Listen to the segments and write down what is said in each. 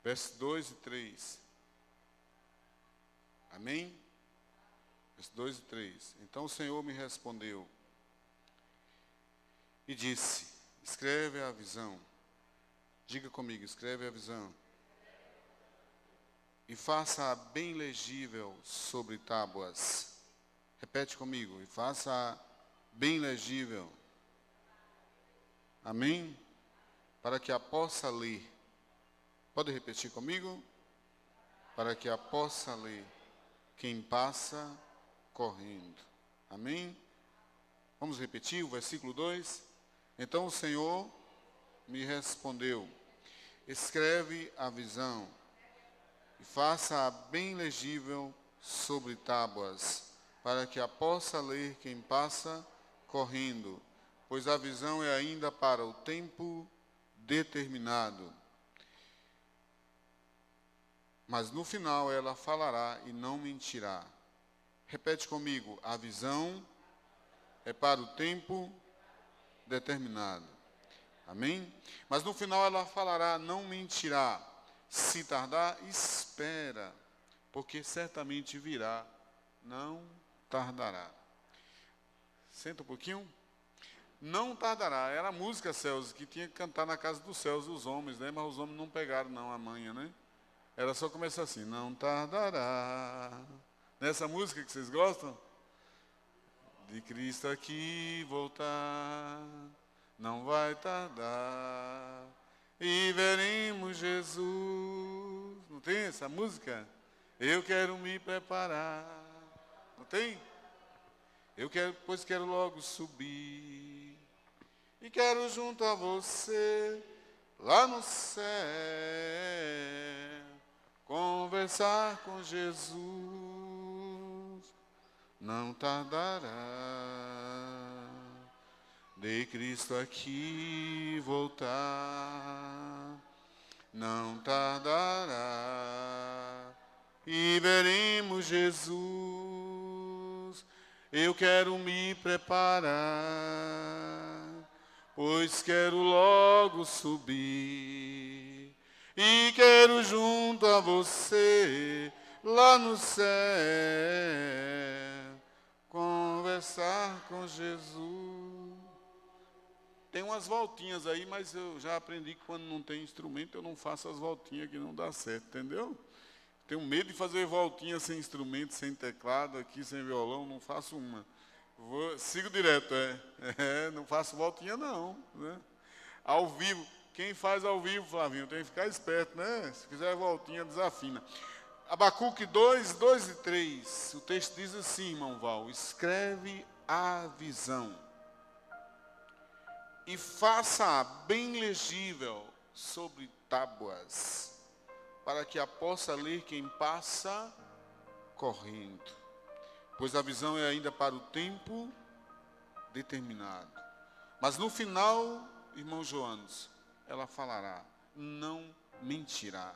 versos 2 e 3. Amém? Versos 2 e 3. Então o Senhor me respondeu e disse: escreve a visão. Diga comigo, escreve a visão. E faça-a bem legível sobre tábuas. Repete comigo, e faça-a bem legível. Amém? Para que a possa ler. Pode repetir comigo? Para que a possa ler quem passa correndo. Amém? Vamos repetir o versículo 2? Então o Senhor me respondeu: escreve a visão e faça-a bem legível sobre tábuas, para que a possa ler quem passa correndo, pois a visão é ainda para o tempo determinado. Mas no final ela falará e não mentirá. Repete comigo, a visão é para o tempo determinado. Amém? Mas no final ela falará, não mentirá. Se tardar, espera, porque certamente virá, não tardará. Senta um pouquinho. Não tardará. Era a música, Celso, que tinha que cantar na casa dos céus os homens, né? Mas os homens não pegaram, não, a manha, né? Era só começar assim, não tardará. Nessa música que vocês gostam? De Cristo aqui voltar, não vai tardar, e veremos Jesus. Não tem essa música? Eu quero me preparar. Não tem? Eu quero, pois quero logo subir, e quero junto a você, lá no céu, conversar com Jesus. Não tardará, de Cristo aqui voltar. Não tardará, e veremos Jesus. Eu quero me preparar, pois quero logo subir, e quero junto a você, lá no céu, conversar com Jesus. Tem umas voltinhas aí, mas eu já aprendi que quando não tem instrumento, eu não faço as voltinhas que não dá certo, entendeu? Tenho medo de fazer voltinha sem instrumento, sem teclado, aqui sem violão, não faço uma. Sigo direto, não faço voltinha não, né? Ao vivo, quem faz ao vivo, Flavinho, tem que ficar esperto, né? Se fizer voltinha, desafina. Abacuque 2, 2 e 3, o texto diz assim, irmão Val: escreve a visão e faça-a bem legível sobre tábuas, para que a possa ler quem passa correndo, pois a visão é ainda para o tempo determinado. Mas no final, irmão Joanes, ela falará, não mentirá.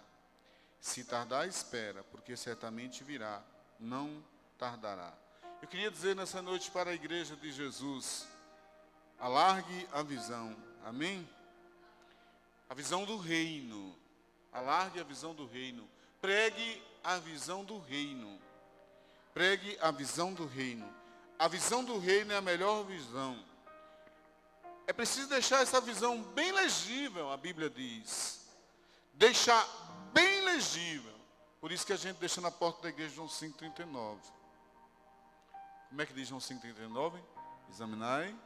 Se tardar, espera, porque certamente virá, não tardará. Eu queria dizer nessa noite para a igreja de Jesus, alargue a visão, amém? A visão do reino, alargue a visão do reino, pregue a visão do reino, pregue a visão do reino. A visão do reino é a melhor visão. É preciso deixar essa visão bem legível, a Bíblia diz. Deixar bem legível. Por isso que a gente deixa na porta da igreja João 5,39. Como é que diz João 5,39? Examinai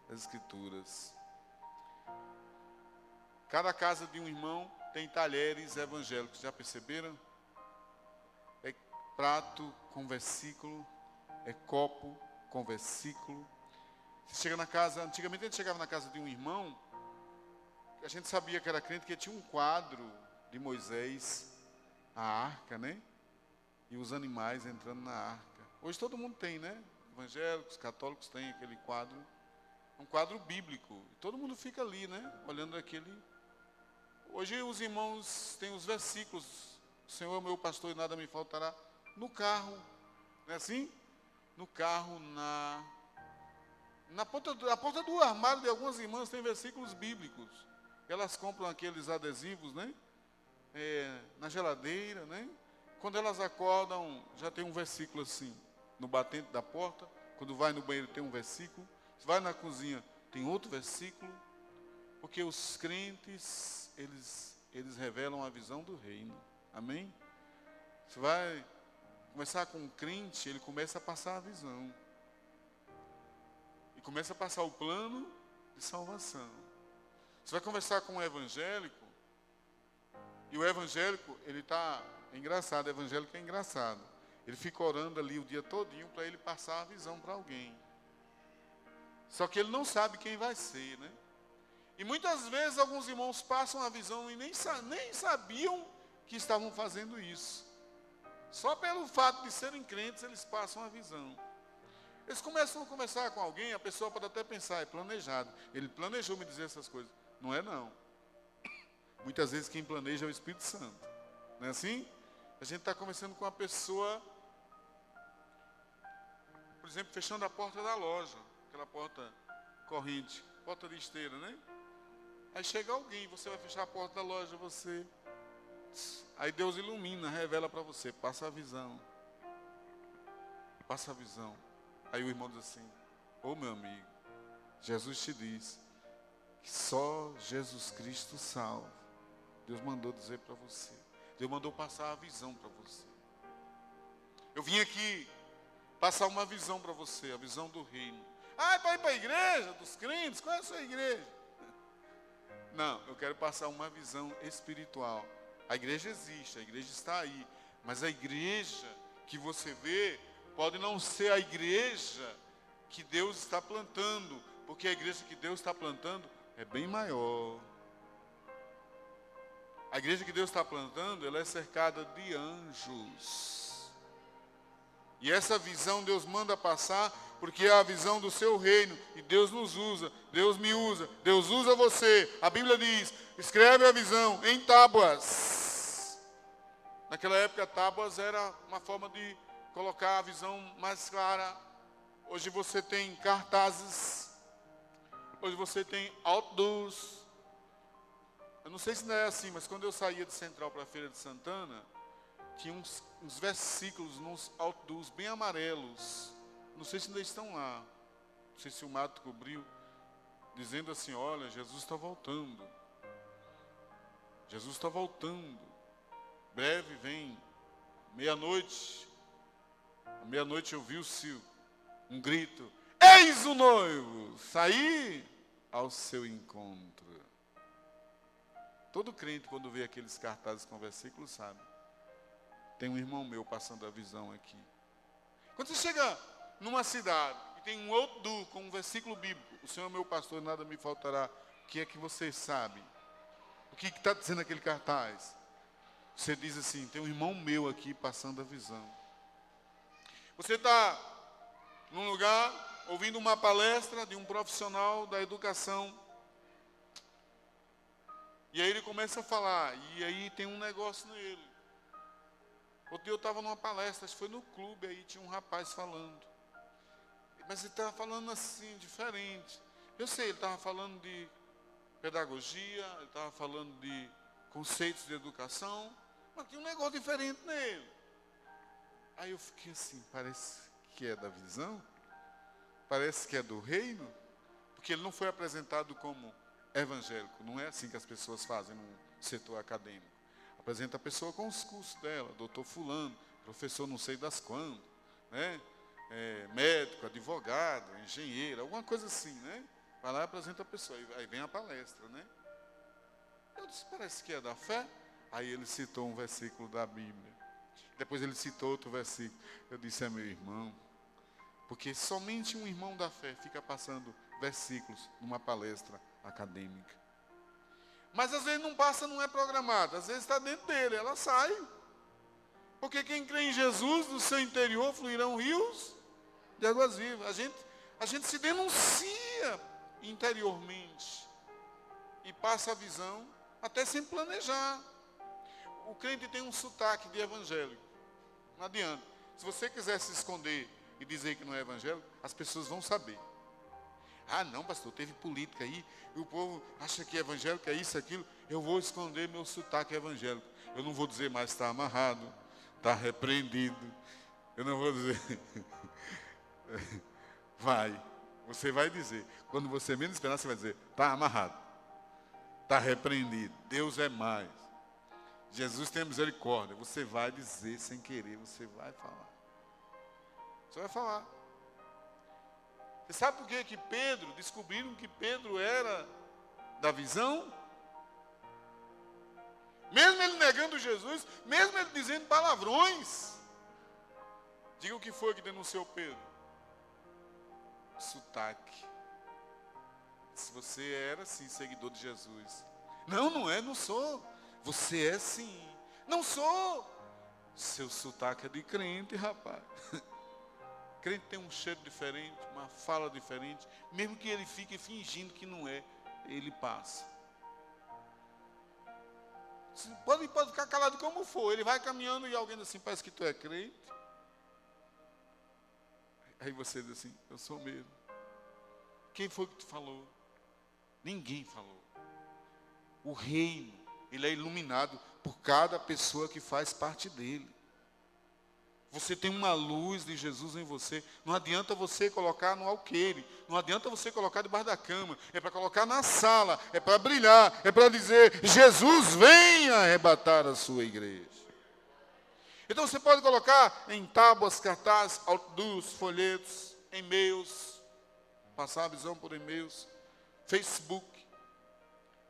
as Escrituras. Cada casa de um irmão tem talheres evangélicos, já perceberam? É prato com versículo, é copo com versículo. Você chega na casa, antigamente a gente chegava na casa de um irmão, a gente sabia que era crente, que tinha um quadro de Moisés, a arca, né? E os animais entrando na arca. Hoje todo mundo tem, né? Evangélicos, católicos têm aquele quadro, um quadro bíblico. Todo mundo fica ali, né? Olhando aquele. Hoje os irmãos têm os versículos. O Senhor é meu pastor e nada me faltará. No carro, não é assim? No carro, na porta do armário de algumas irmãs tem versículos bíblicos. Elas compram aqueles adesivos, né? na geladeira, né? Quando elas acordam, já tem um versículo assim, no batente da porta. Quando vai no banheiro tem um versículo. Se vai na cozinha, tem outro versículo. Porque os crentes, eles revelam a visão do reino. Amém? Você vai começar com um crente, ele começa a passar a visão. E começa a passar o plano de salvação. Você vai conversar com um evangélico, e o evangélico, é engraçado, o evangélico é engraçado. Ele fica orando ali o dia todinho para ele passar a visão para alguém. Só que ele não sabe quem vai ser, né? E muitas vezes alguns irmãos passam a visão e nem sabiam que estavam fazendo isso. Só pelo fato de serem crentes, eles passam a visão. Eles começam a conversar com alguém, a pessoa pode até pensar, é planejado. Ele planejou me dizer essas coisas. Não é não. Muitas vezes quem planeja é o Espírito Santo. Não é assim? A gente está conversando com uma pessoa, por exemplo, fechando a porta da loja. Aquela porta corrente, porta de esteira, né? Aí chega alguém, você vai fechar a porta da loja, aí Deus ilumina, revela para você, passa a visão. Passa a visão. Aí o irmão diz assim, ô meu amigo, Jesus te diz que só Jesus Cristo salva. Deus mandou dizer para você. Deus mandou passar a visão para você. Eu vim aqui passar uma visão para você, a visão do reino. Ah, é para ir para a igreja dos crentes? Qual é a sua igreja? Não, eu quero passar uma visão espiritual. A igreja existe, a igreja está aí. Mas a igreja que você vê pode não ser a igreja que Deus está plantando. Porque a igreja que Deus está plantando é bem maior. A igreja que Deus está plantando, ela é cercada de anjos. E essa visão Deus manda passar, porque é a visão do seu reino. E Deus nos usa, Deus me usa, Deus usa você. A Bíblia diz, escreve a visão em tábuas. Naquela época, tábuas era uma forma de colocar a visão mais clara. Hoje você tem cartazes. Hoje você tem outdoors. Eu não sei se não é assim, mas quando eu saía de Central para a Feira de Santana, tinha uns versículos, uns outdoors bem amarelos. Não sei se ainda estão lá. Não sei se o mato cobriu. Dizendo assim, olha, Jesus está voltando. Jesus está voltando. Breve vem. Meia-noite. À meia-noite ouviu-se um grito. Eis o noivo! Saí ao seu encontro. Todo crente, quando vê aqueles cartazes com versículos, sabe. Tem um irmão meu passando a visão aqui. Quando você chega numa cidade e tem um outdoor com um versículo bíblico, o Senhor é meu pastor, nada me faltará. O que é que você sabe? O que está dizendo aquele cartaz? Você diz assim, tem um irmão meu aqui passando a visão. Você está num lugar ouvindo uma palestra de um profissional da educação. E aí ele começa a falar, e aí tem um negócio nele. Outro dia eu estava numa palestra, acho que foi no clube, aí tinha um rapaz falando. Mas ele estava falando assim, diferente. Eu sei, ele estava falando de pedagogia, ele estava falando de conceitos de educação, mas tinha um negócio diferente nele. Aí eu fiquei assim, parece que é da visão, parece que é do reino, porque ele não foi apresentado como evangélico, não é assim que as pessoas fazem no setor acadêmico. Apresenta a pessoa com os cursos dela, doutor fulano, professor não sei das quando, né? Médico, advogado, engenheiro, alguma coisa assim, né? Vai lá e apresenta a pessoa, aí vem a palestra, né? Eu disse, parece que é da fé. Aí ele citou um versículo da Bíblia. Depois ele citou outro versículo. Eu disse, é meu irmão, porque somente um irmão da fé fica passando versículos numa palestra acadêmica. Mas às vezes não passa, não é programado. Às vezes está dentro dele, ela sai. Porque quem crê em Jesus, do seu interior fluirão rios de águas vivas. A gente se denuncia interiormente. E passa a visão, até sem planejar. O crente tem um sotaque de evangélico. Não adianta. Se você quiser se esconder e dizer que não é evangélico, as pessoas vão saber. Ah, não, pastor, teve política aí, e o povo acha que evangélico é isso, aquilo. eu vou esconder meu sotaque evangélico. Eu não vou dizer mais está amarrado, está repreendido. Eu não vou dizer. Você vai dizer. Quando você menos esperar, você vai dizer, está amarrado, está repreendido. Deus é mais. Jesus tem misericórdia. Você vai dizer sem querer, você vai falar. Você vai falar. Você sabe por que Pedro, descobriram que Pedro era da visão? Mesmo ele negando Jesus, mesmo ele dizendo palavrões. Diga o que foi que denunciou Pedro. Sotaque. Se você era sim seguidor de Jesus. Não sou. Você é sim. Não sou. Seu sotaque é de crente, rapaz. Crente tem um cheiro diferente, uma fala diferente. Mesmo que ele fique fingindo que não é, ele passa. Pode ficar calado como for. Ele vai caminhando e alguém diz assim, parece que tu é crente. Aí você diz assim, eu sou mesmo. Quem foi que te falou? Ninguém falou. O reino, ele é iluminado por cada pessoa que faz parte dele. Você tem uma luz de Jesus em você. Não adianta você colocar no alqueire. Não adianta você colocar debaixo da cama. É para colocar na sala. É para brilhar. É para dizer, Jesus vem arrebatar a sua igreja. Então você pode colocar em tábuas, cartazes, outdoors, folhetos, e-mails. Passar a visão por e-mails. Facebook.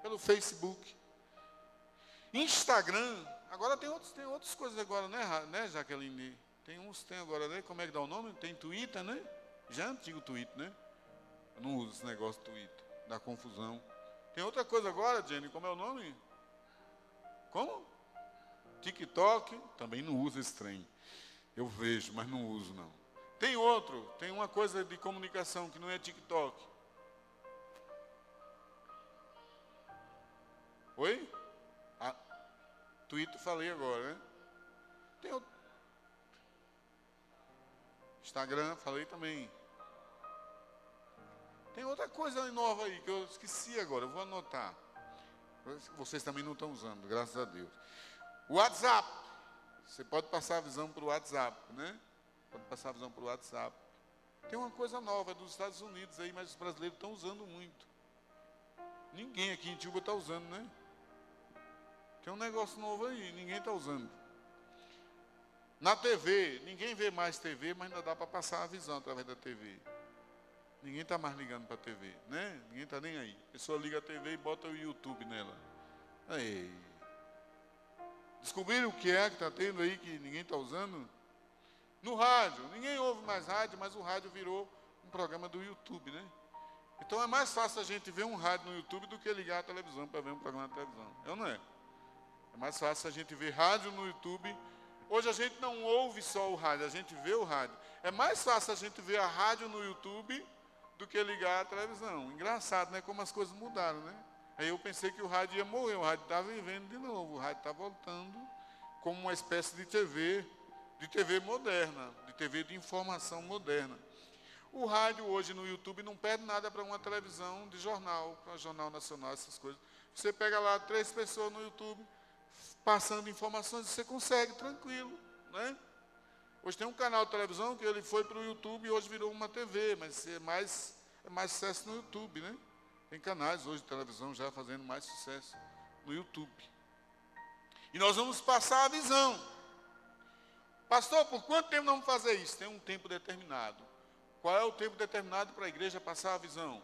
Pelo Facebook. Instagram. Agora tem outras coisas agora, né, Jaqueline? Tem agora, né? Como é que dá o nome? Tem Twitter, né? Já é antigo Twitter, né? Eu não uso esse negócio de Twitter. Dá confusão. Tem outra coisa agora, Jenny, como é o nome? Como? TikTok. Também não uso esse trem. Eu vejo, mas não uso, não. Tem uma coisa de comunicação que não é TikTok. Oi? Twitter falei agora, né? Tem outro. Instagram, falei também. Tem outra coisa nova aí que eu esqueci agora, eu vou anotar. Vocês também não estão usando, graças a Deus. WhatsApp. Você pode passar a visão para o WhatsApp, né? Pode passar a visão para o WhatsApp. Tem uma coisa nova dos Estados Unidos aí, mas os brasileiros estão usando muito. Ninguém aqui em Tiúba está usando, né? Tem um negócio novo aí, ninguém está usando. Na TV, ninguém vê mais TV, mas ainda dá para passar a visão através da TV. Ninguém está mais ligando para a TV, né? Ninguém está nem aí. A pessoa liga a TV e bota o YouTube nela. Aí. Descobriram o que é que está tendo aí que ninguém está usando? No rádio, ninguém ouve mais rádio, mas o rádio virou um programa do YouTube, né? Então é mais fácil a gente ver um rádio no YouTube do que ligar a televisão para ver um programa na televisão. É ou não é? É mais fácil a gente ver rádio no YouTube. Hoje a gente não ouve só o rádio, a gente vê o rádio. É mais fácil a gente ver a rádio no YouTube do que ligar a televisão. Engraçado, né? Como as coisas mudaram, né? Aí eu pensei que o rádio ia morrer, o rádio está vivendo de novo, o rádio está voltando como uma espécie de TV moderna, de TV de informação moderna. O rádio hoje no YouTube não perde nada para uma televisão de jornal, para o Jornal Nacional, essas coisas. Você pega lá 3 pessoas no YouTube passando informações, você consegue, tranquilo, né? Hoje tem um canal de televisão que ele foi para o YouTube e hoje virou uma TV, mas é mais sucesso no YouTube, né? Tem canais hoje de televisão já fazendo mais sucesso no YouTube. E nós vamos passar a visão. Pastor, por quanto tempo nós vamos fazer isso? Tem um tempo determinado. Qual é o tempo determinado para a igreja passar a visão?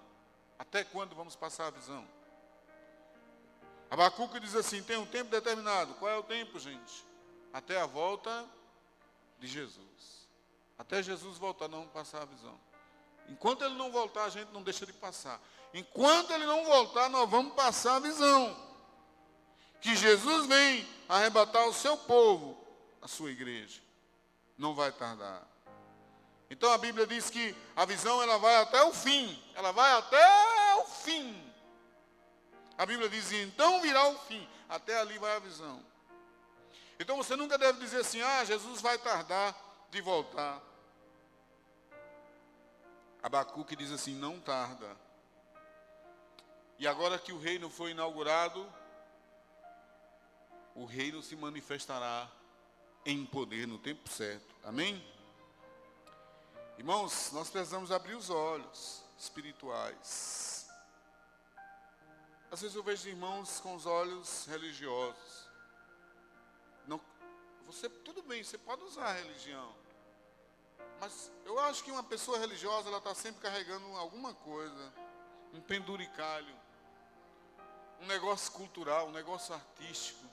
Até quando vamos passar a visão? Abacuque diz assim, tem um tempo determinado. Qual é o tempo, gente? Até a volta de Jesus. Até Jesus voltar, nós vamos passar a visão. Enquanto ele não voltar, a gente não deixa de passar. Enquanto ele não voltar, nós vamos passar a visão. Que Jesus vem arrebatar o seu povo, a sua igreja. Não vai tardar. Então a Bíblia diz que a visão ela vai até o fim. Ela vai até o fim. A Bíblia diz, então virá o fim. Até ali vai a visão. Então você nunca deve dizer assim, Jesus vai tardar de voltar. Abacuque diz assim, não tarda. E agora que o reino foi inaugurado, o reino se manifestará em poder no tempo certo. Amém? Irmãos, nós precisamos abrir os olhos espirituais. Às vezes eu vejo irmãos com os olhos religiosos. Não, tudo bem, você pode usar a religião. Mas eu acho que uma pessoa religiosa, ela está sempre carregando alguma coisa. Um penduricalho. Um negócio cultural, um negócio artístico.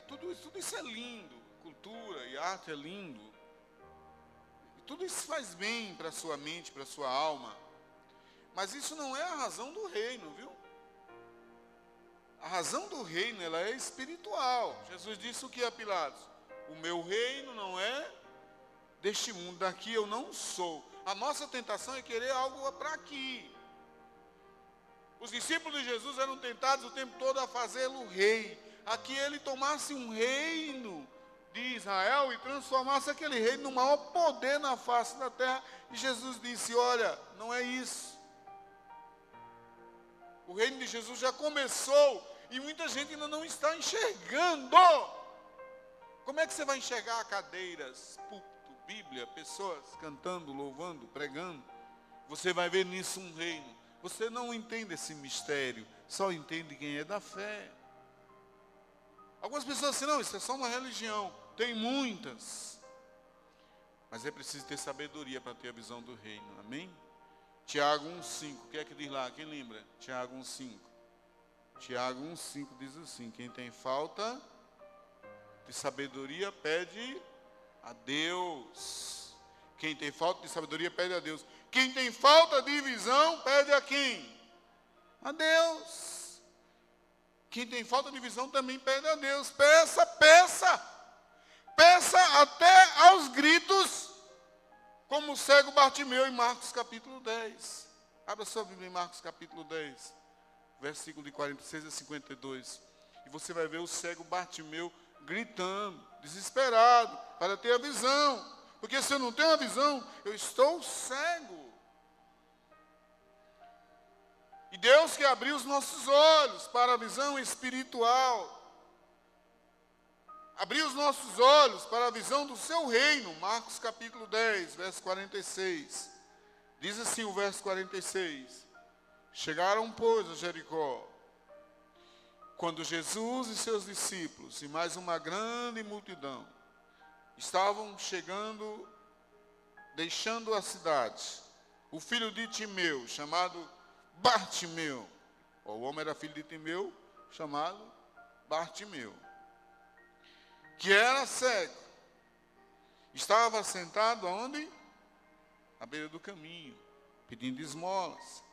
Tudo isso é lindo. Cultura e arte é lindo. E tudo isso faz bem para a sua mente, para a sua alma. Mas isso não é a razão do reino, viu? A razão do reino, ela é espiritual. Jesus disse o que a Pilatos? O meu reino não é deste mundo, daqui eu não sou. A nossa tentação é querer algo para aqui. Os discípulos de Jesus eram tentados o tempo todo a fazê-lo rei. A que ele tomasse um reino de Israel e transformasse aquele reino no maior poder na face da terra. E Jesus disse, olha, não é isso. O reino de Jesus já começou e muita gente ainda não está enxergando. Como é que você vai enxergar cadeiras, púlpito, Bíblia, pessoas cantando, louvando, pregando? Você vai ver nisso um reino. Você não entende esse mistério, só entende quem é da fé. Algumas pessoas dizem, não, isso é só uma religião. Tem muitas. Mas é preciso ter sabedoria para ter a visão do reino, amém? Tiago 1,5, o que é que diz lá? Quem lembra? Tiago 1,5. Tiago 1,5 diz assim, quem tem falta de sabedoria pede a Deus. Quem tem falta de sabedoria pede a Deus. Quem tem falta de visão pede a quem? A Deus. Quem tem falta de visão também pede a Deus. Peça, peça. Peça até aos gritos, como o cego Bartimeu em Marcos capítulo 10. Abra sua Bíblia em Marcos capítulo 10, versículo de 46 a 52. E você vai ver o cego Bartimeu gritando, desesperado, para ter a visão. Porque se eu não tenho a visão, eu estou cego. E Deus quer abrir os nossos olhos para a visão espiritual. Abrir os nossos olhos para a visão do seu reino. Marcos capítulo 10, verso 46. Diz assim o verso 46. Chegaram, pois, a Jericó. Quando Jesus e seus discípulos e mais uma grande multidão estavam chegando, deixando a cidade, o filho de Timeu, chamado Bartimeu, o homem era filho de Timeu, chamado Bartimeu, que era cego, estava sentado aonde? À beira do caminho, pedindo esmolas.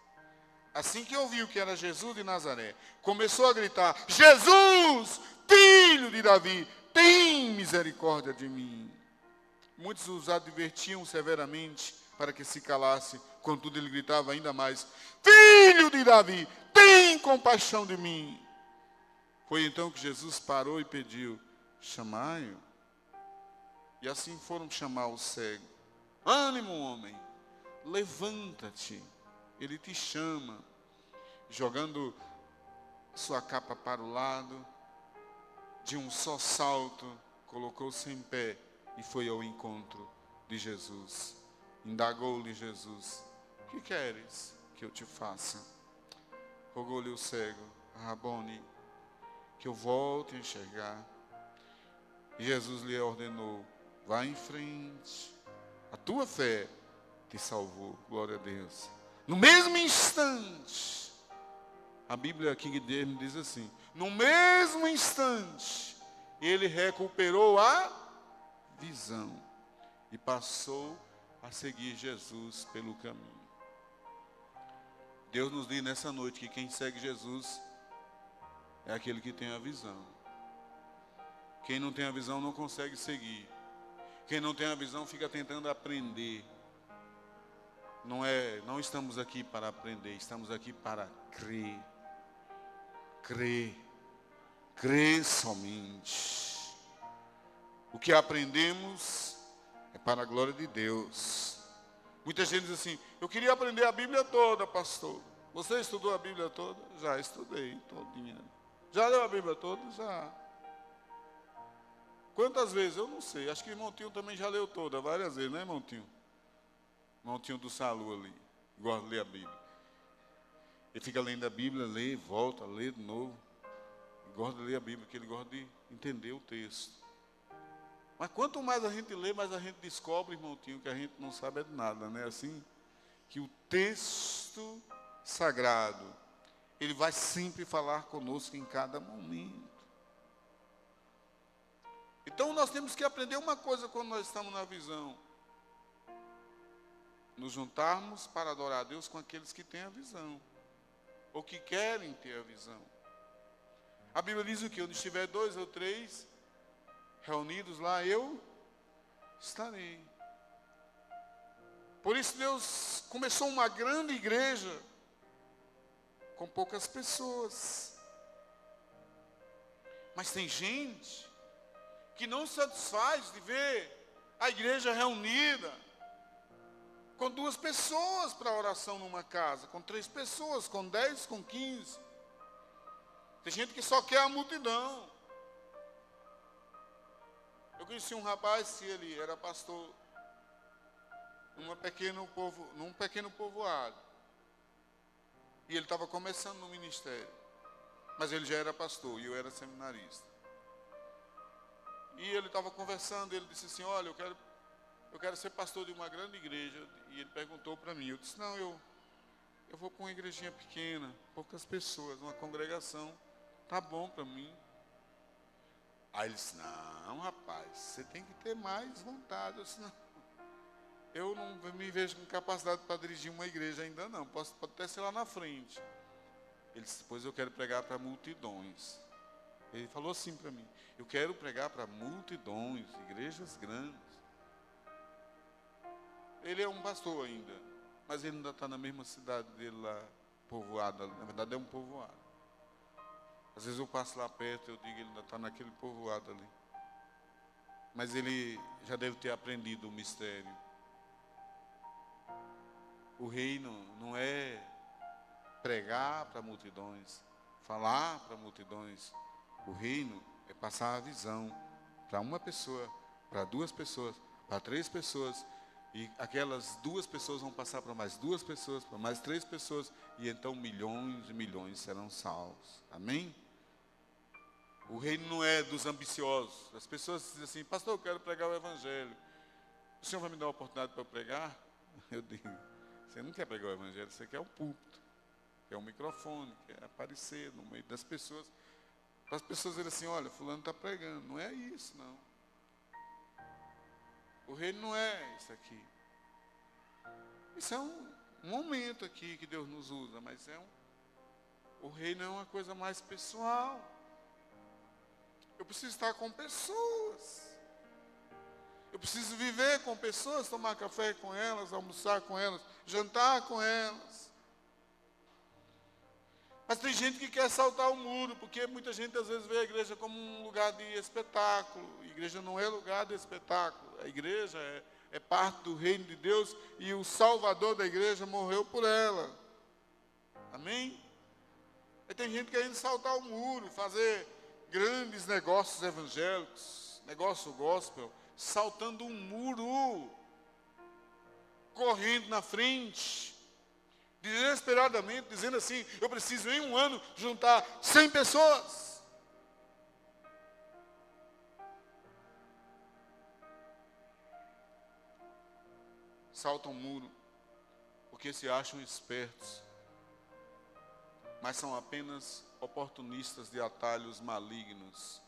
Assim que ouviu que era Jesus de Nazaré, começou a gritar, Jesus, filho de Davi, tem misericórdia de mim. Muitos os advertiam severamente para que se calasse, contudo ele gritava ainda mais, filho de Davi, tem compaixão de mim. Foi então que Jesus parou e pediu, chamai-o. E assim foram chamar o cego. Ânimo, homem, levanta-te, ele te chama. Jogando sua capa para o lado, de um só salto, colocou-se em pé e foi ao encontro de Jesus. Indagou-lhe Jesus, o que queres que eu te faça? Rogou-lhe o cego, Rabone, que eu volte a enxergar. E Jesus lhe ordenou, vá em frente, a tua fé te salvou, glória a Deus. No mesmo instante, a Bíblia King James diz assim, no mesmo instante, ele recuperou a visão e passou a seguir Jesus pelo caminho. Deus nos diz nessa noite que quem segue Jesus é aquele que tem a visão. Quem não tem a visão não consegue seguir. Quem não tem a visão fica tentando aprender. Não estamos aqui para aprender, estamos aqui para crer. Crer. Crer somente. O que aprendemos é para a glória de Deus. Muita gente diz assim, eu queria aprender a Bíblia toda, pastor. Você estudou a Bíblia toda? Já estudei todinha. Já leu a Bíblia toda? Já. Quantas vezes? Eu não sei. Acho que irmão Tinho também já leu toda, várias vezes, né, irmão Tinho? Irmão Tinho do Salu ali, gosta de ler a Bíblia. Ele fica lendo a Bíblia, lê, volta, lê de novo. Ele gosta de ler a Bíblia, porque ele gosta de entender o texto. Mas quanto mais a gente lê, mais a gente descobre, irmão Tinho, que a gente não sabe de nada, né? Assim, que o texto sagrado, ele vai sempre falar conosco em cada momento. Então nós temos que aprender uma coisa quando nós estamos na visão. Nos juntarmos para adorar a Deus com aqueles que têm a visão. Ou que querem ter a visão. A Bíblia diz o quê? Onde estiver 2 ou 3 reunidos lá, eu estarei. Por isso Deus começou uma grande igreja com poucas pessoas. Mas tem gente que não se satisfaz de ver a igreja reunida com 2 pessoas para oração numa casa, com 3 pessoas, com 10, com 15. Tem gente que só quer a multidão. Eu conheci um rapaz que ele era pastor num pequeno povoado. E ele estava começando no ministério. Mas ele já era pastor e eu era seminarista. E ele estava conversando, ele disse assim, olha, eu quero ser pastor de uma grande igreja. E ele perguntou para mim, eu disse, não, eu vou para uma igrejinha pequena, poucas pessoas, uma congregação, tá bom para mim. Aí ele disse, não, rapaz, você tem que ter mais vontade. Eu disse, não, eu não me vejo com capacidade para dirigir uma igreja ainda não, pode até ser lá na frente. Ele disse, depois eu quero pregar para multidões. Ele falou assim para mim, eu quero pregar para multidões, igrejas grandes. Ele é um pastor ainda, mas ele ainda está na mesma cidade dele lá, povoada, na verdade é um povoado. Às vezes eu passo lá perto, eu digo, ele ainda está naquele povoado ali. Mas ele já deve ter aprendido o mistério. O reino não é pregar para multidões, falar para multidões. O reino é passar a visão para uma pessoa, para 2 pessoas, para 3 pessoas. E aquelas 2 pessoas vão passar para mais 2 pessoas, para mais 3 pessoas. E então milhões e milhões serão salvos. Amém? O reino não é dos ambiciosos. As pessoas dizem assim, pastor, eu quero pregar o evangelho. O senhor vai me dar uma oportunidade para eu pregar? Eu digo, você não quer pregar o evangelho, você quer o púlpito, quer o microfone, quer aparecer no meio das pessoas. Para as pessoas dizerem assim, olha, fulano está pregando. Não é isso, não. O reino não é isso aqui. Isso é um momento aqui que Deus nos usa, mas o reino é uma coisa mais pessoal. Eu preciso estar com pessoas. Eu preciso viver com pessoas, tomar café com elas, almoçar com elas, jantar com elas. Mas tem gente que quer saltar o muro, porque muita gente às vezes vê a igreja como um lugar de espetáculo. A igreja não é lugar de espetáculo. A igreja é parte do reino de Deus e o Salvador da igreja morreu por ela. Amém? E tem gente querendo saltar o muro, fazer grandes negócios evangélicos, negócio gospel, saltando um muro, correndo na frente, desesperadamente, dizendo assim, eu preciso em um ano juntar 100 pessoas. Saltam um muro, porque se acham espertos, mas são apenas oportunistas de atalhos malignos.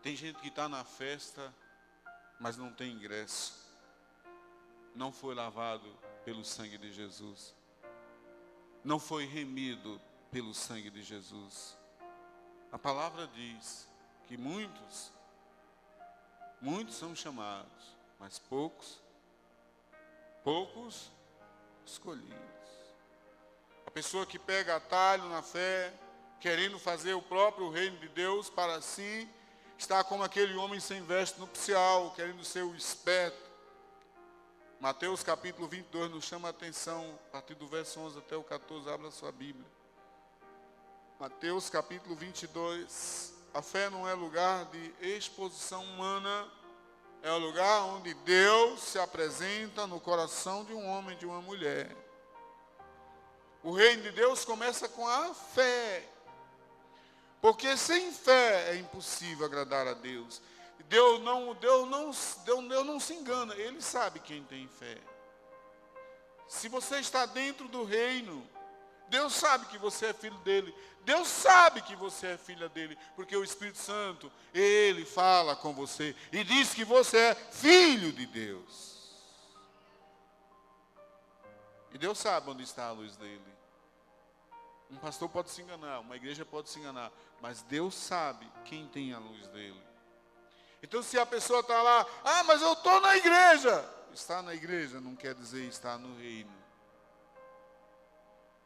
Tem gente que está na festa, mas não tem ingresso. Não foi lavado pelo sangue de Jesus. Não foi remido pelo sangue de Jesus. A palavra diz que muitos são chamados, mas poucos escolhidos. A pessoa que pega atalho na fé, querendo fazer o próprio reino de Deus para si, está como aquele homem sem veste nupcial, querendo ser o esperto. Mateus capítulo 22 nos chama a atenção, a partir do verso 11 até o 14, abra a sua Bíblia. Mateus capítulo 22. A fé não é lugar de exposição humana, é o lugar onde Deus se apresenta no coração de um homem e de uma mulher. O reino de Deus começa com a fé. Porque sem fé é impossível agradar a Deus. Deus não se engana, Ele sabe quem tem fé. Se você está dentro do reino, Deus sabe que você é filho dele. Deus sabe que você é filha dele, porque o Espírito Santo, Ele fala com você e diz que você é filho de Deus. E Deus sabe onde está a luz dele. Um pastor pode se enganar, uma igreja pode se enganar, mas Deus sabe quem tem a luz dele. Então se a pessoa está lá, mas eu estou na igreja. Estar na igreja não quer dizer estar no reino.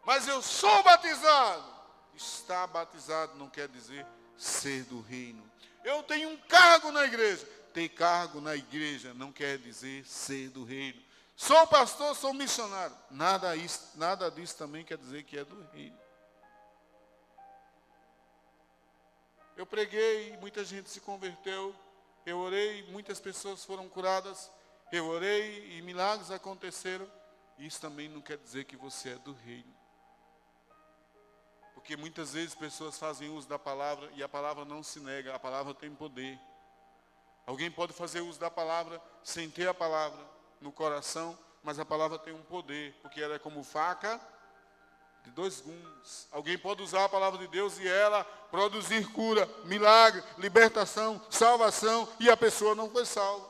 Mas eu sou batizado. Estar batizado não quer dizer ser do reino. Eu tenho um cargo na igreja. Ter cargo na igreja não quer dizer ser do reino. Sou pastor, sou missionário. Nada disso também quer dizer que é do reino. Eu preguei, muita gente se converteu. Eu orei, muitas pessoas foram curadas. Eu orei e milagres aconteceram. Isso também não quer dizer que você é do reino. Porque muitas vezes pessoas fazem uso da palavra e a palavra não se nega, a palavra tem poder. Alguém pode fazer uso da palavra sem ter a palavra no coração, mas a palavra tem um poder, porque ela é como faca de dois gumes. Alguém pode usar a palavra de Deus e ela produzir cura, milagre, libertação, salvação, e a pessoa não foi salva.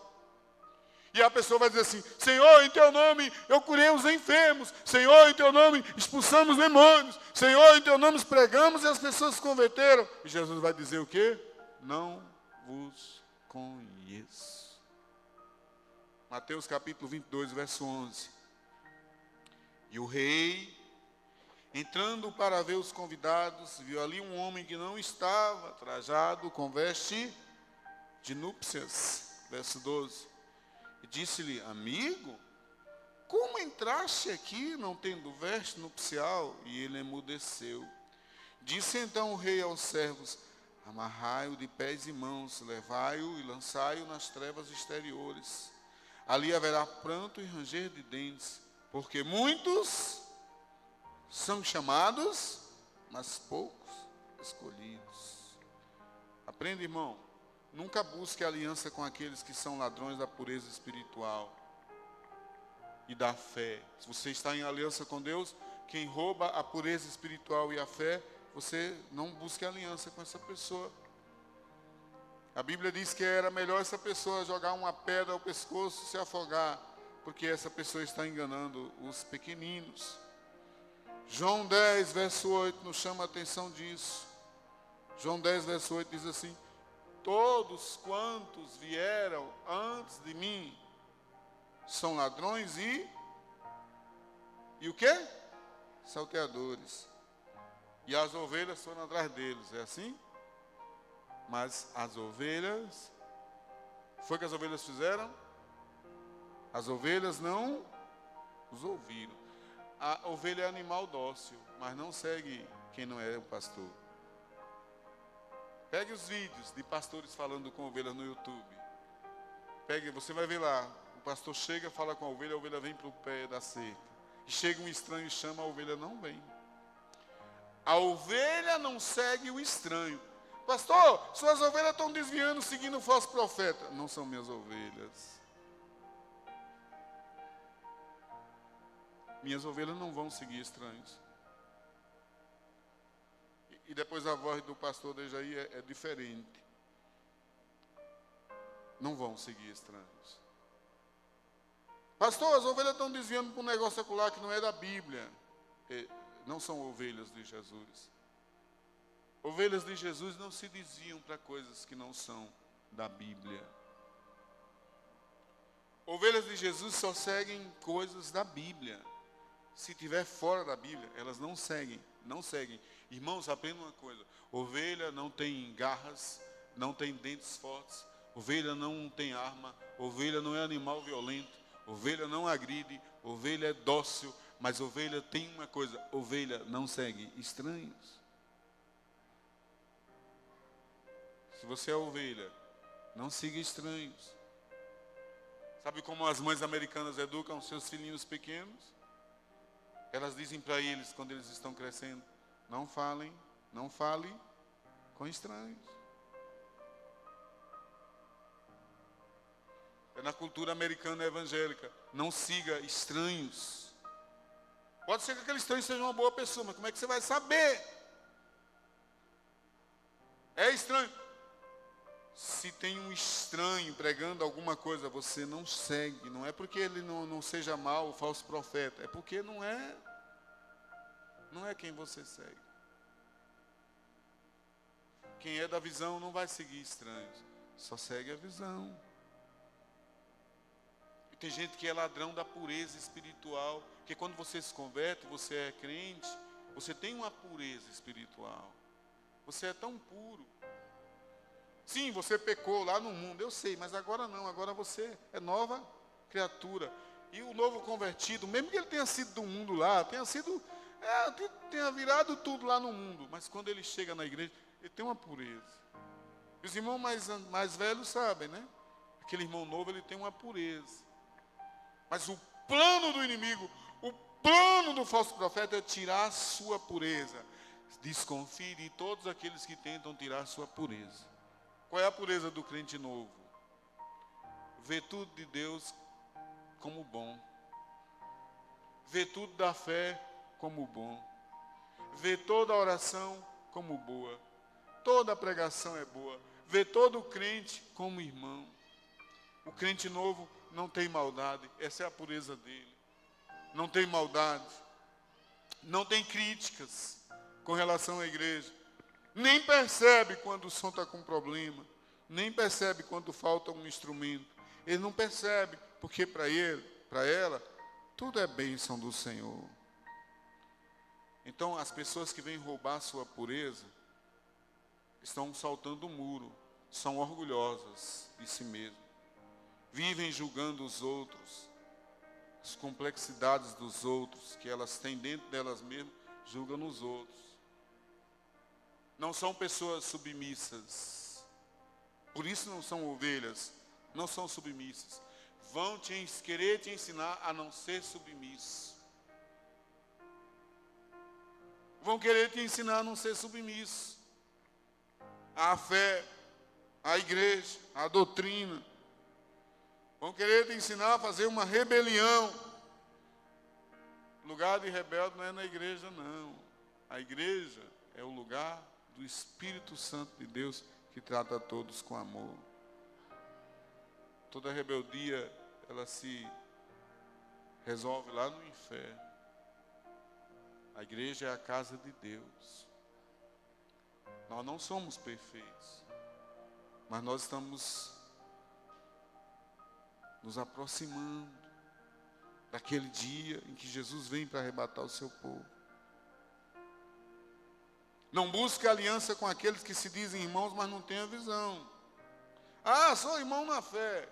E a pessoa vai dizer assim: Senhor, em teu nome eu curei os enfermos. Senhor, em teu nome expulsamos demônios. Senhor, em teu nome pregamos e as pessoas se converteram. E Jesus vai dizer o quê? Não vos conheço. Mateus capítulo 22, verso 11. E o rei, entrando para ver os convidados, viu ali um homem que não estava trajado com veste de núpcias. Verso 12. E disse-lhe: amigo, como entraste aqui não tendo veste nupcial? E ele emudeceu. Disse então o rei aos servos: amarrai-o de pés e mãos, levai-o e lançai-o nas trevas exteriores. Ali haverá pranto e ranger de dentes, porque muitos são chamados, mas poucos escolhidos. Aprenda, irmão. Nunca busque aliança com aqueles que são ladrões da pureza espiritual e da fé. Se você está em aliança com Deus, quem rouba a pureza espiritual e a fé, você não busque aliança com essa pessoa. A Bíblia diz que era melhor essa pessoa jogar uma pedra ao pescoço e se afogar, porque essa pessoa está enganando os pequeninos. João 10, verso 8, nos chama a atenção disso. João 10, verso 8 diz assim: todos quantos vieram antes de mim são ladrões e o quê? Salteadores. E as ovelhas foram atrás deles, é assim? Mas as ovelhas, foi o que as ovelhas fizeram? As ovelhas não os ouviram. A ovelha é animal dócil, mas não segue quem não é o pastor. Pegue os vídeos de pastores falando com ovelhas no YouTube. Pegue, você vai ver lá. O pastor chega, fala com a ovelha vem para o pé da cerca. E chega um estranho e chama, a ovelha não vem. A ovelha não segue o estranho. Pastor, suas ovelhas estão desviando, seguindo o falso profeta. Não são minhas ovelhas. Minhas ovelhas não vão seguir estranhos. E depois a voz do pastor desde aí é diferente. Não vão seguir estranhos. Pastor, as ovelhas estão desviando para um negócio secular que não é da Bíblia. Não são ovelhas de Jesus. Ovelhas de Jesus não se desviam para coisas que não são da Bíblia. Ovelhas de Jesus só seguem coisas da Bíblia. Se estiver fora da Bíblia, elas não seguem. Não seguem. Irmãos, aprendam uma coisa. Ovelha não tem garras, não tem dentes fortes. Ovelha não tem arma. Ovelha não é animal violento. Ovelha não agride. Ovelha é dócil. Mas ovelha tem uma coisa. Ovelha não segue estranhos. Se você é ovelha, não siga estranhos. Sabe como as mães americanas educam seus filhinhos pequenos? Elas dizem para eles, quando eles estão crescendo, não fale com estranhos. É na cultura americana evangélica, não siga estranhos. Pode ser que aquele estranho seja uma boa pessoa, mas como é que você vai saber? É estranho. Se tem um estranho pregando alguma coisa, você não segue. Não é porque ele não seja mau, o falso profeta. É porque não é quem você segue. Quem é da visão não vai seguir estranhos. Só segue a visão. E tem gente que é ladrão da pureza espiritual. Porque quando você se converte, você é crente, você tem uma pureza espiritual. Você é tão puro. Sim, você pecou lá no mundo, eu sei, mas agora não, agora você é nova criatura. E o novo convertido, mesmo que ele tenha sido do mundo lá, tenha virado tudo lá no mundo, mas quando ele chega na igreja, ele tem uma pureza. Os irmãos mais velhos sabem, né? Aquele irmão novo, ele tem uma pureza. Mas o plano do inimigo, o plano do falso profeta é tirar a sua pureza. Desconfie de todos aqueles que tentam tirar a sua pureza. Qual é a pureza do crente novo? Vê tudo de Deus como bom. Vê tudo da fé como bom. Vê toda a oração como boa. Toda a pregação é boa. Vê todo crente como irmão. O crente novo não tem maldade. Essa é a pureza dele. Não tem maldade. Não tem críticas com relação à igreja. Nem percebe quando o som está com problema. Nem percebe quando falta um instrumento. Ele não percebe, porque para ele, para ela, tudo é bênção do Senhor. Então, as pessoas que vêm roubar sua pureza, estão saltando o muro, são orgulhosas de si mesmas. Vivem julgando os outros, as complexidades dos outros, que elas têm dentro delas mesmas, julgam nos outros. Não são pessoas submissas. Por isso não são ovelhas, não são submissas. Vão querer te ensinar a não ser submisso. Vão querer te ensinar a não ser submisso. À fé, à igreja, à doutrina. Vão querer te ensinar a fazer uma rebelião. O lugar de rebelde não é na igreja, não. A igreja é o lugar do Espírito Santo de Deus que trata a todos com amor. Toda rebeldia, ela se resolve lá no inferno. A igreja é a casa de Deus. Nós não somos perfeitos, mas nós estamos nos aproximando daquele dia em que Jesus vem para arrebatar o seu povo. Não busque aliança com aqueles que se dizem irmãos, mas não têm a visão. Ah, sou irmão na fé.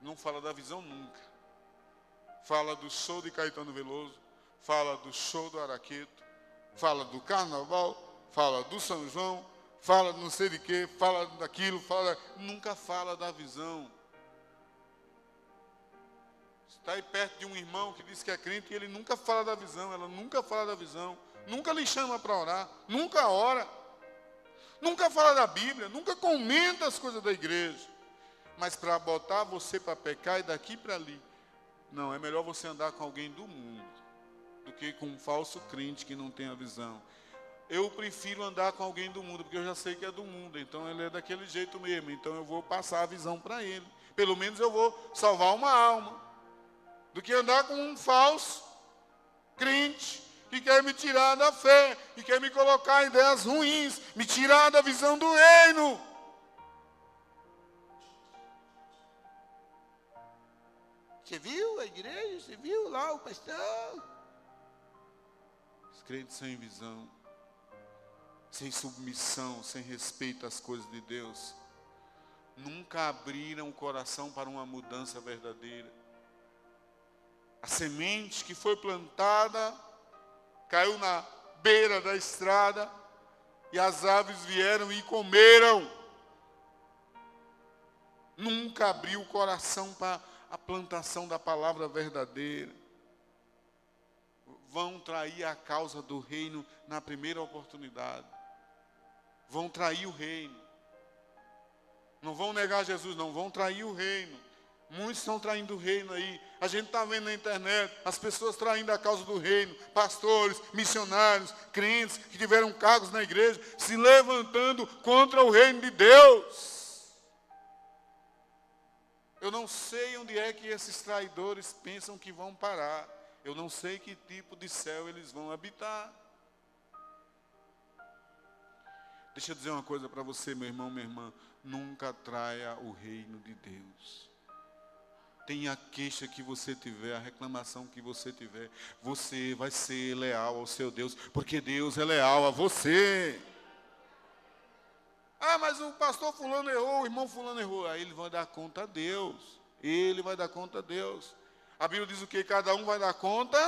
Não fala da visão nunca. Fala do show de Caetano Veloso, fala do show do Araqueto, fala do carnaval, fala do São João, fala não sei de quê, fala daquilo, nunca fala da visão. Está aí perto de um irmão que diz que é crente e ele nunca fala da visão, ela nunca fala da visão, nunca lhe chama para orar, nunca ora, nunca fala da Bíblia, nunca comenta as coisas da igreja. Mas para botar você para pecar e daqui para ali, não, é melhor você andar com alguém do mundo do que com um falso crente que não tem a visão. Eu prefiro andar com alguém do mundo, porque eu já sei que é do mundo, então ele é daquele jeito mesmo, então eu vou passar a visão para ele. Pelo menos eu vou salvar uma alma, do que andar com um falso crente que quer me tirar da fé, que quer me colocar em ideias ruins, me tirar da visão do reino. Você viu a igreja? Você viu lá o pastor? Os crentes sem visão, sem submissão, sem respeito às coisas de Deus, nunca abriram o coração para uma mudança verdadeira. A semente que foi plantada, caiu na beira da estrada, e as aves vieram e comeram. Nunca abriu o coração para a plantação da palavra verdadeira. Vão trair a causa do reino na primeira oportunidade. Vão trair o reino. Não vão negar Jesus, não, vão trair o reino. Muitos estão traindo o reino aí. A gente está vendo na internet as pessoas traindo a causa do reino. Pastores, missionários, crentes que tiveram cargos na igreja, se levantando contra o reino de Deus. Eu não sei onde é que esses traidores pensam que vão parar. Eu não sei que tipo de céu eles vão habitar. Deixa eu dizer uma coisa para você, meu irmão, minha irmã. Nunca traia o reino de Deus. Tenha a queixa que você tiver, a reclamação que você tiver, você vai ser leal ao seu Deus, porque Deus é leal a você. Ah, mas o pastor fulano errou, o irmão fulano errou. Aí ele vai dar conta a Deus. Ele vai dar conta a Deus. A Bíblia diz o quê? Cada um vai dar conta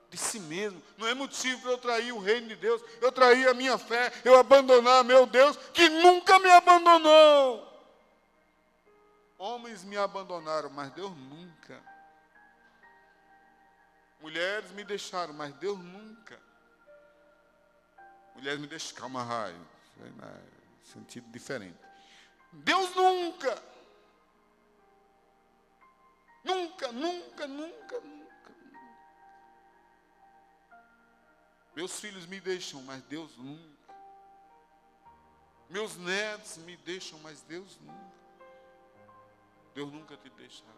de si mesmo. Não é motivo para eu trair o reino de Deus, eu trair a minha fé, eu abandonar meu Deus, que nunca me abandonou. Homens me abandonaram, mas Deus nunca. Mulheres me deixaram, mas Deus nunca. Mulheres me deixaram, calma, raio. Sentido diferente. Deus nunca. Nunca, nunca, nunca, nunca. Meus filhos me deixam, mas Deus nunca. Meus netos me deixam, mas Deus nunca. Deus nunca te deixará.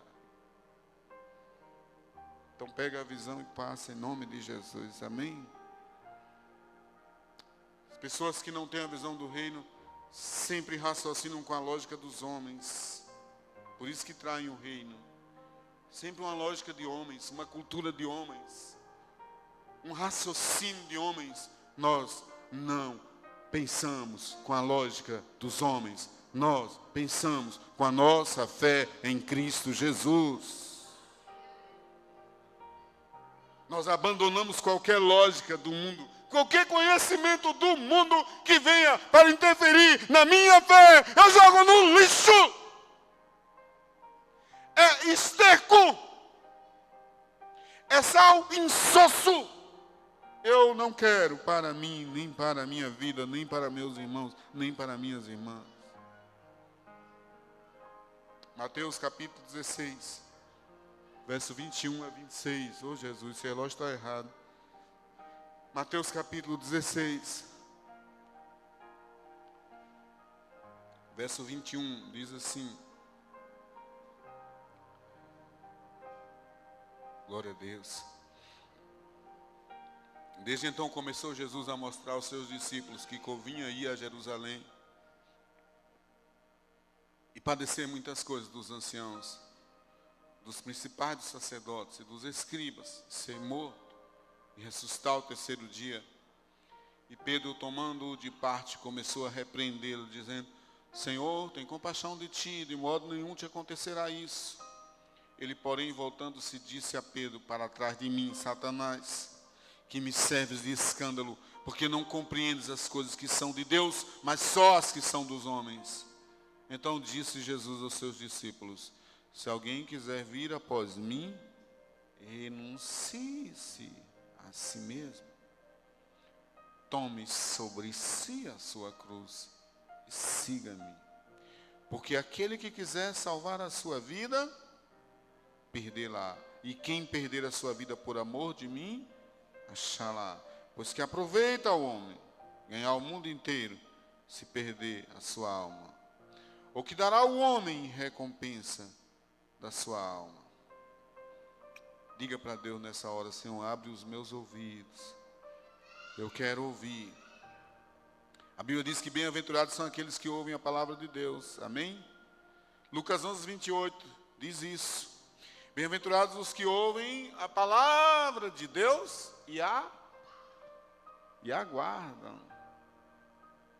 Então pega a visão e passa em nome de Jesus. Amém? As pessoas que não têm a visão do reino sempre raciocinam com a lógica dos homens. Por isso que traem o reino. Sempre uma lógica de homens, uma cultura de homens, um raciocínio de homens. Nós não pensamos com a lógica dos homens. Nós pensamos com a nossa fé em Cristo Jesus. Nós abandonamos qualquer lógica do mundo, qualquer conhecimento do mundo que venha para interferir na minha fé, eu jogo no lixo. É esterco, é sal insosso. Eu não quero para mim, nem para a minha vida, nem para meus irmãos, nem para minhas irmãs. Mateus capítulo 16, verso 21 a 26. Oh Jesus, esse relógio está errado. Mateus capítulo 16, verso 21, diz assim. Glória a Deus. Desde então começou Jesus a mostrar aos seus discípulos que convinha ir a Jerusalém e padecer muitas coisas dos anciãos, dos principais dos sacerdotes e dos escribas, ser morto e ressuscitar ao terceiro dia. E Pedro, tomando-o de parte, começou a repreendê-lo, dizendo: Senhor, tem compaixão de ti, de modo nenhum te acontecerá isso. Ele, porém, voltando-se, disse a Pedro: para trás de mim, Satanás, que me serves de escândalo, porque não compreendes as coisas que são de Deus, mas só as que são dos homens. Então disse Jesus aos seus discípulos: se alguém quiser vir após mim, renuncie-se a si mesmo. Tome sobre si a sua cruz e siga-me. Porque aquele que quiser salvar a sua vida, perdê-la. E quem perder a sua vida por amor de mim, achá-la. Pois que aproveita o homem ganhar o mundo inteiro, se perder a sua alma. O que dará o homem em recompensa da sua alma? Diga para Deus nessa hora: Senhor, abre os meus ouvidos. Eu quero ouvir. A Bíblia diz que bem-aventurados são aqueles que ouvem a palavra de Deus. Amém? Lucas 11, 28 diz isso. Bem-aventurados os que ouvem a palavra de Deus e aguardam.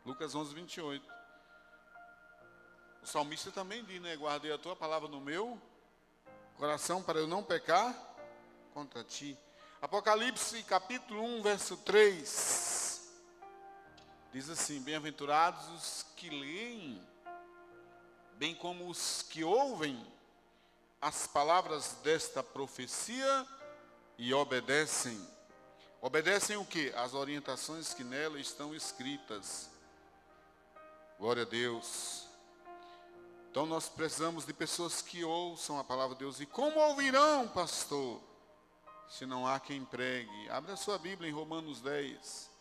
Lucas 11, 28. O salmista também diz, né? Guardei a tua palavra no meu coração para eu não pecar contra ti. Apocalipse capítulo 1, verso 3. Diz assim: bem-aventurados os que leem, bem como os que ouvem as palavras desta profecia e obedecem. Obedecem o quê? As orientações que nela estão escritas. Glória a Deus. Então nós precisamos de pessoas que ouçam a palavra de Deus. E como ouvirão, pastor, se não há quem pregue? Abra a sua Bíblia em Romanos 10.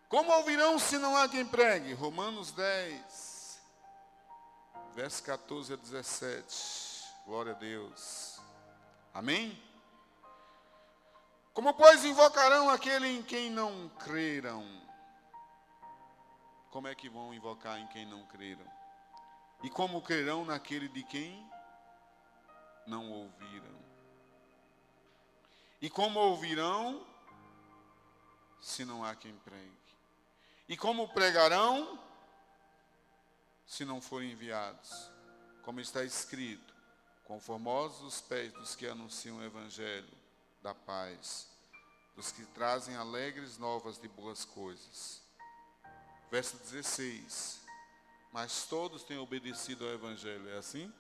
Como ouvirão se não há quem pregue? Romanos 10, verso 14 a 17. Glória a Deus. Amém? Como, pois, invocarão aquele em quem não creram? Como é que vão invocar em quem não creram? E como crerão naquele de quem não ouviram? E como ouvirão se não há quem pregue? E como pregarão se não forem enviados? Como está escrito: conformosos os pés dos que anunciam o evangelho da paz, dos que trazem alegres novas de boas coisas. Verso 16. Mas todos têm obedecido ao evangelho. É assim?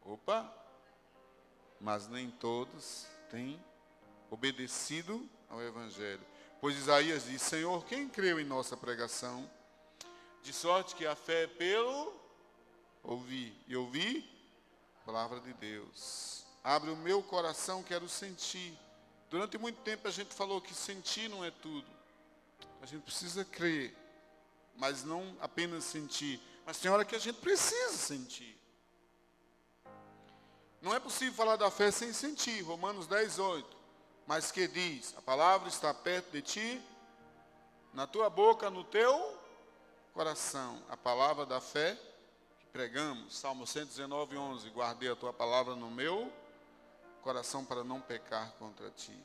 Opa! Mas nem todos têm obedecido ao evangelho. Pois Isaías diz: Senhor, quem creu em nossa pregação? De sorte que a fé é pelo ouvir. E ouvir a palavra de Deus. Abre o meu coração, quero sentir. Durante muito tempo a gente falou que sentir não é tudo. A gente precisa crer, mas não apenas sentir. Mas tem hora que a gente precisa sentir. Não é possível falar da fé sem sentir. Romanos 10, 8. Mas que diz: a palavra está perto de ti, na tua boca, no teu coração. A palavra da fé que pregamos. Salmo 119, 11. Guardei a tua palavra no meu coração para não pecar contra ti.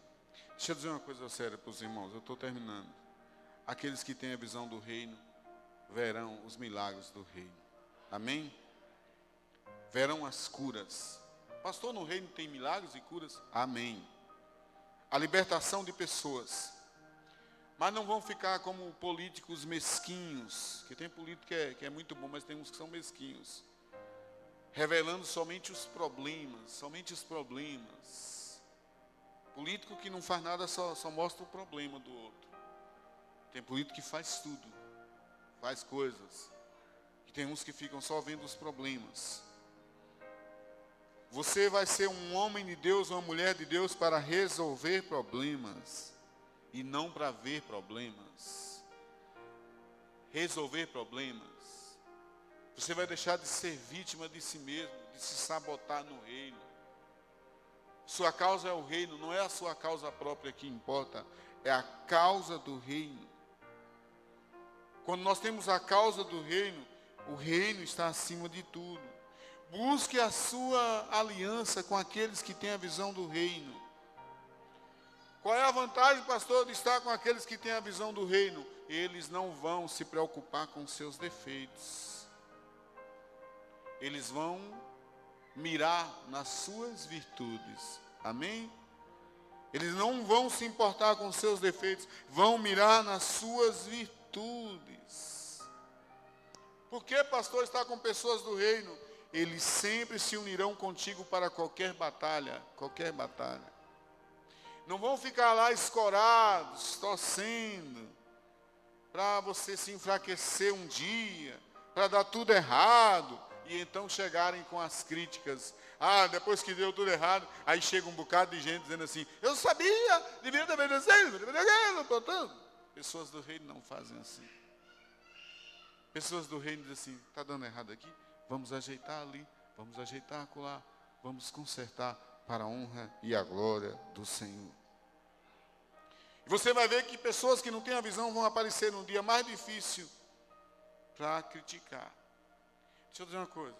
Deixa eu dizer uma coisa séria para os irmãos. Eu estou terminando. Aqueles que têm a visão do reino verão os milagres do reino. Amém? Verão as curas. Pastor, no reino tem milagres e curas? Amém. A libertação de pessoas. Mas não vão ficar como políticos mesquinhos, que tem político que é muito bom, mas tem uns que são mesquinhos, revelando somente os problemas. Político que não faz nada, só mostra o problema do outro. Tem político que faz tudo, faz coisas. E tem uns que ficam só vendo os problemas. Você vai ser um homem de Deus, uma mulher de Deus para resolver problemas e não para ver problemas. Resolver problemas. Você vai deixar de ser vítima de si mesmo, de se sabotar no reino. Sua causa é o reino, não é a sua causa própria que importa, é a causa do reino. Quando nós temos a causa do reino, o reino está acima de tudo. Busque a sua aliança com aqueles que têm a visão do reino. Qual é a vantagem, pastor, de estar com aqueles que têm a visão do reino? Eles não vão se preocupar com seus defeitos. Eles vão mirar nas suas virtudes. Amém? Eles não vão se importar com seus defeitos, vão mirar nas suas virtudes. Por que, pastor, estar com pessoas do reino? Eles sempre se unirão contigo para qualquer batalha. Não vão ficar lá escorados, torcendo, para você se enfraquecer um dia, para dar tudo errado, e então chegarem com as críticas. Ah, depois que deu tudo errado, aí chega um bocado de gente dizendo assim: eu sabia, devia ter obedecido. Pessoas do reino não fazem assim. Pessoas do reino dizem assim: está dando errado aqui? Vamos ajeitar ali, vamos ajeitar acolá, vamos consertar para a honra e a glória do Senhor. E você vai ver que pessoas que não têm a visão vão aparecer num dia mais difícil para criticar. Deixa eu dizer uma coisa.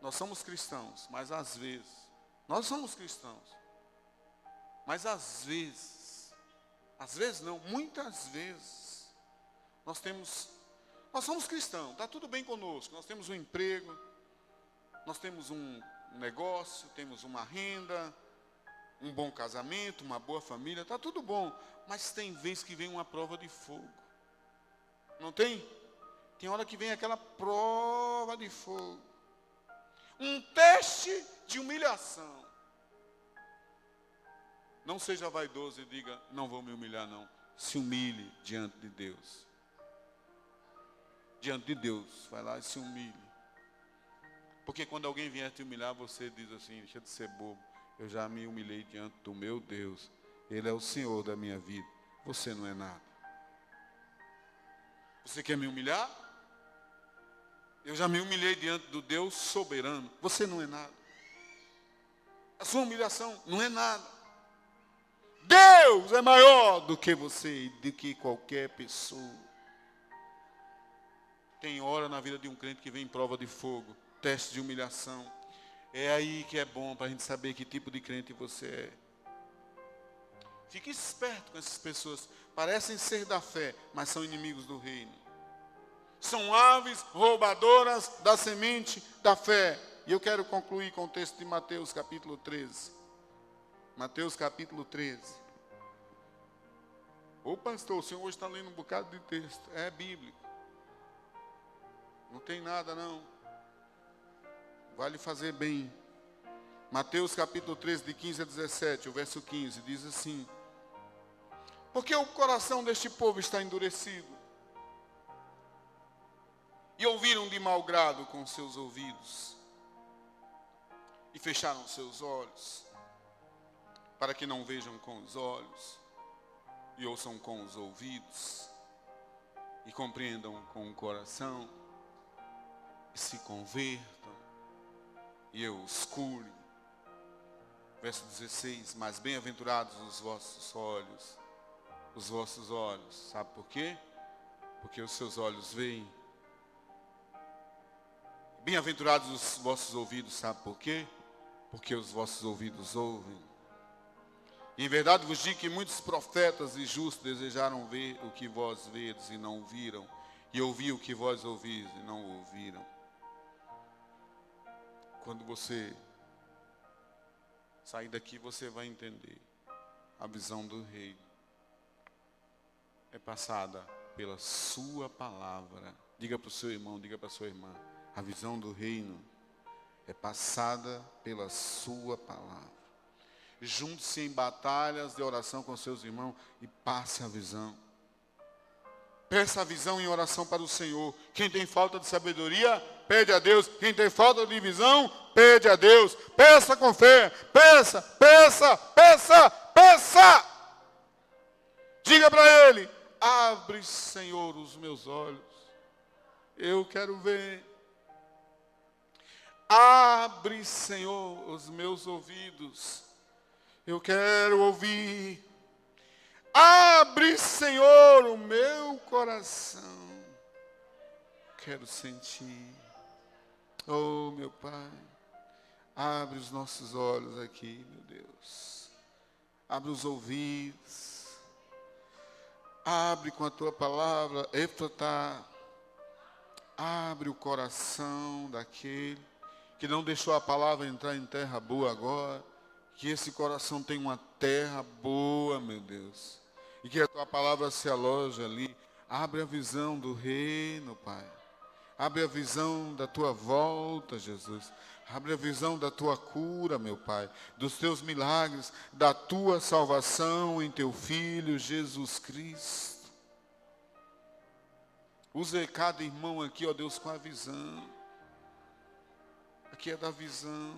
Nós somos cristãos, mas às vezes, muitas vezes, nós somos cristãos, está tudo bem conosco, nós temos um emprego, nós temos um negócio, temos uma renda, um bom casamento, uma boa família, está tudo bom. Mas tem vez que vem uma prova de fogo. Não tem? Tem hora que vem aquela prova de fogo. Um teste de humilhação. Não seja vaidoso e diga, não vou me humilhar não. Se humilhe diante de Deus. Diante de Deus, vai lá e se humilhe. Porque quando alguém vier te humilhar, você diz assim, deixa de ser bobo. Eu já me humilhei diante do meu Deus. Ele é o Senhor da minha vida. Você não é nada. Você quer me humilhar? Eu já me humilhei diante do Deus soberano. Você não é nada. A sua humilhação não é nada. Deus é maior do que você e do que qualquer pessoa. Tem hora na vida de um crente que vem em prova de fogo, teste de humilhação. É aí que é bom para a gente saber que tipo de crente você é. Fique esperto com essas pessoas. Parecem ser da fé, mas são inimigos do reino. São aves roubadoras da semente da fé. E eu quero concluir com o texto de Mateus capítulo 13. Mateus capítulo 13. Ô pastor, o senhor hoje está lendo um bocado de texto. É bíblico. Não tem nada não. Vale fazer bem. Mateus capítulo 13, de 15 a 17, o verso 15, diz assim: porque o coração deste povo está endurecido, e ouviram de mau grado com seus ouvidos, e fecharam seus olhos, para que não vejam com os olhos, e ouçam com os ouvidos, e compreendam com o coração, e se convertam, e eu os cure. Verso 16, mas bem-aventurados os vossos olhos, sabe por quê? Porque os seus olhos veem. Bem-aventurados os vossos ouvidos, sabe por quê? Porque os vossos ouvidos ouvem. E em verdade vos digo que muitos profetas e justos desejaram ver o que vós vedes e não viram, e ouvir o que vós ouvis e não ouviram. Quando você sair daqui, você vai entender. A visão do reino é passada pela sua palavra. Diga para o seu irmão, diga para a sua irmã. A visão do reino é passada pela sua palavra. Junte-se em batalhas de oração com seus irmãos e passe a visão. Peça a visão em oração para o Senhor. Quem tem falta de sabedoria, pede a Deus. Quem tem falta de visão, pede a Deus. Peça com fé. Peça, peça, peça, peça. Diga para Ele: abre, Senhor, os meus olhos. Eu quero ver. Abre, Senhor, os meus ouvidos. Eu quero ouvir. Abre, Senhor, o meu coração. Quero sentir. Oh, meu Pai, abre os nossos olhos aqui, meu Deus. Abre os ouvidos. Abre com a Tua palavra, Efratá. Abre o coração daquele que não deixou a palavra entrar em terra boa agora. Que esse coração tenha uma terra boa, meu Deus. E que a Tua palavra se aloje ali. Abre a visão do reino, Pai. Abre a visão da Tua volta, Jesus. Abre a visão da Tua cura, meu Pai. Dos Teus milagres, da Tua salvação em Teu Filho, Jesus Cristo. Use cada irmão aqui, ó Deus, com a visão. Aqui é da visão.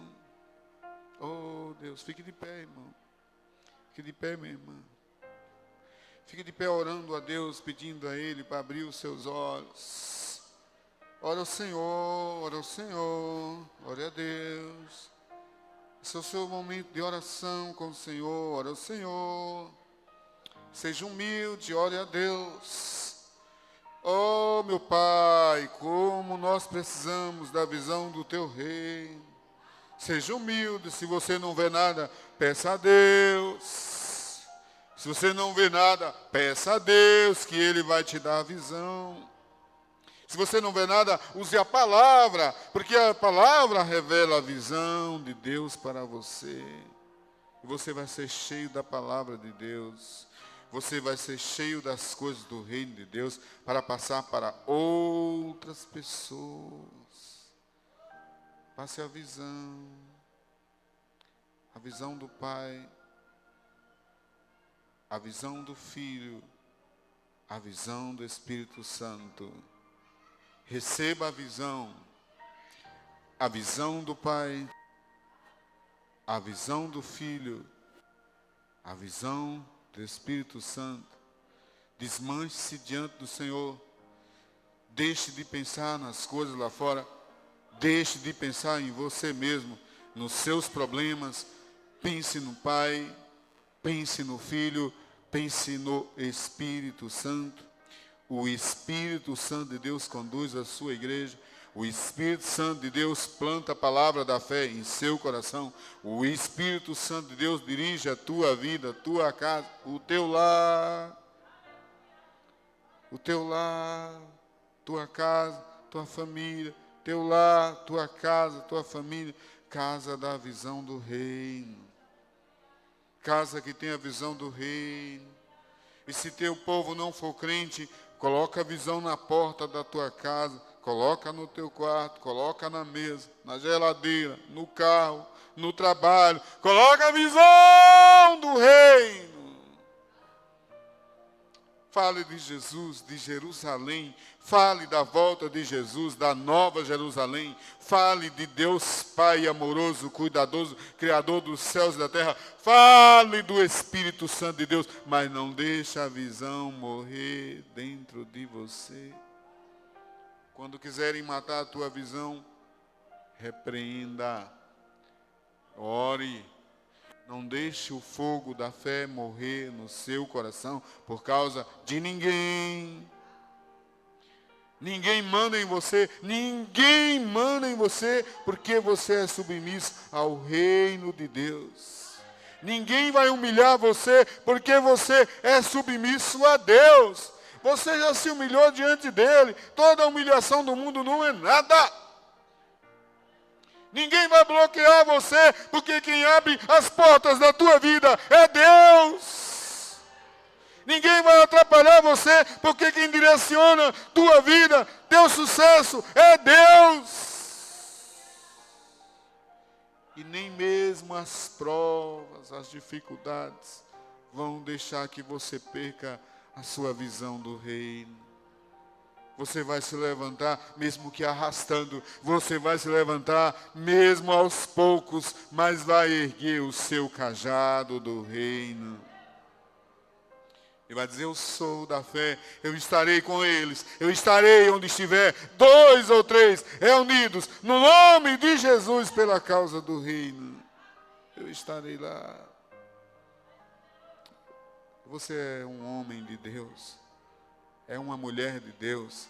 Oh, Deus, fique de pé, irmão. Fique de pé, minha irmã. Fique de pé orando a Deus, pedindo a Ele para abrir os seus olhos. Ora ao Senhor, ora ao Senhor, ore a Deus. Esse é o seu momento de oração com o Senhor, ora ao Senhor. Seja humilde, ore a Deus. Oh, meu Pai, como nós precisamos da visão do Teu reino. Seja humilde, se você não vê nada, peça a Deus. Se você não vê nada, peça a Deus que Ele vai te dar a visão. Se você não vê nada, use a palavra, porque a palavra revela a visão de Deus para você. E você vai ser cheio da palavra de Deus. Você vai ser cheio das coisas do reino de Deus para passar para outras pessoas. Passe a visão do Pai, a visão do Filho, a visão do Espírito Santo. Receba a visão do Pai, a visão do Filho, a visão do Espírito Santo. Desmanche-se diante do Senhor. Deixe de pensar nas coisas lá fora. Deixe de pensar em você mesmo, nos seus problemas. Pense no Pai, pense no Filho, pense no Espírito Santo. O Espírito Santo de Deus conduz a sua igreja. O Espírito Santo de Deus planta a palavra da fé em seu coração. O Espírito Santo de Deus dirige a tua vida, a tua casa, o teu lar. O teu lar, tua casa, tua família. Teu lar, tua casa, tua família. Casa da visão do reino. Casa que tem a visão do reino. E se teu povo não for crente, coloca a visão na porta da tua casa. Coloca no teu quarto, coloca na mesa, na geladeira, no carro, no trabalho. Coloca a visão do reino. Fale de Jesus, de Jerusalém. Fale da volta de Jesus, da nova Jerusalém. Fale de Deus Pai amoroso, cuidadoso, Criador dos céus e da terra. Fale do Espírito Santo de Deus, mas não deixe a visão morrer dentro de você. Quando quiserem matar a tua visão, repreenda, ore. Não deixe o fogo da fé morrer no seu coração por causa de ninguém. Ninguém manda em você, porque você é submisso ao reino de Deus. Ninguém vai humilhar você porque você é submisso a Deus. Você já se humilhou diante dele. Toda a humilhação do mundo não é nada. Ninguém vai bloquear você, porque quem abre as portas da tua vida é Deus. Ninguém vai atrapalhar você, porque quem direciona tua vida, teu sucesso, é Deus. E nem mesmo as provas, as dificuldades, vão deixar que você perca a sua visão do reino. Você vai se levantar, mesmo que arrastando. Você vai se levantar, mesmo aos poucos, mas vai erguer o seu cajado do reino. E vai dizer, eu sou da fé, eu estarei com eles. Eu estarei onde estiver 2 ou 3 reunidos, no nome de Jesus, pela causa do reino. Eu estarei lá. Você é um homem de Deus. É uma mulher de Deus,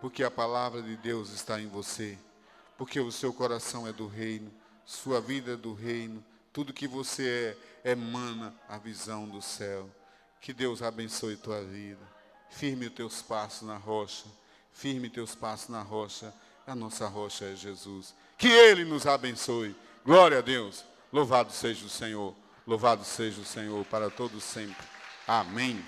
porque a palavra de Deus está em você, porque o seu coração é do reino, sua vida é do reino, tudo que você emana a visão do céu. Que Deus abençoe tua vida. Firme os teus passos na rocha, firme teus passos na rocha. A nossa rocha é Jesus. Que Ele nos abençoe. Glória a Deus. Louvado seja o Senhor. Louvado seja o Senhor para todos sempre. Amém.